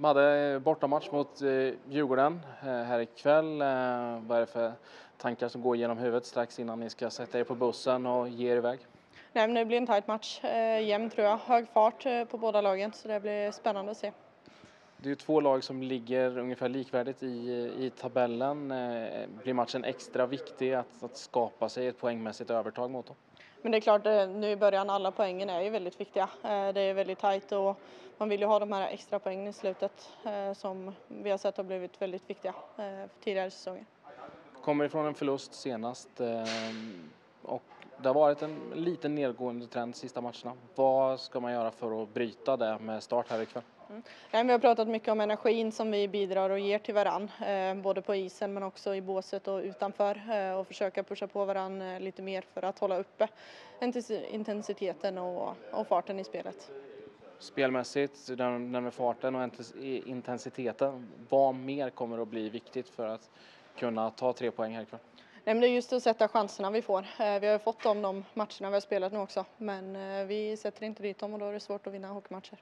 Madde, bortamatch mot Djurgården här ikväll. Vad är det för tankar som går genom huvudet strax innan ni ska sätta er på bussen och ge er iväg? Nej, men det blir en tajt match. Jämn tror jag. Hög fart på båda lagen, så det blir spännande att se. Det är ju två lag som ligger ungefär likvärdigt i tabellen. Blir matchen extra viktig att skapa sig ett poängmässigt övertag mot dem? Men det är klart, nu i början alla poängen är ju väldigt viktiga. Det är väldigt tajt och man vill ju ha de här extra poängen i slutet som vi har sett har blivit väldigt viktiga tidigare säsonger. Kommer ifrån en förlust senast och det har varit en liten nedgående trend de sista matcherna. Vad ska man göra för att bryta det med start här ikväll? Vi har pratat mycket om energin som vi bidrar och ger till varann, både på isen men också i båset och utanför, och försöka pusha på varann lite mer för att hålla uppe intensiteten och farten i spelet. Spelmässigt, den med farten och intensiteten, vad mer kommer att bli viktigt för att kunna ta 3 poäng här ikväll? Nej, men det är just att sätta chanserna vi får. Vi har fått de matcherna vi har spelat nu också, men vi sätter inte dit dem och då är det svårt att vinna hockeymatcher.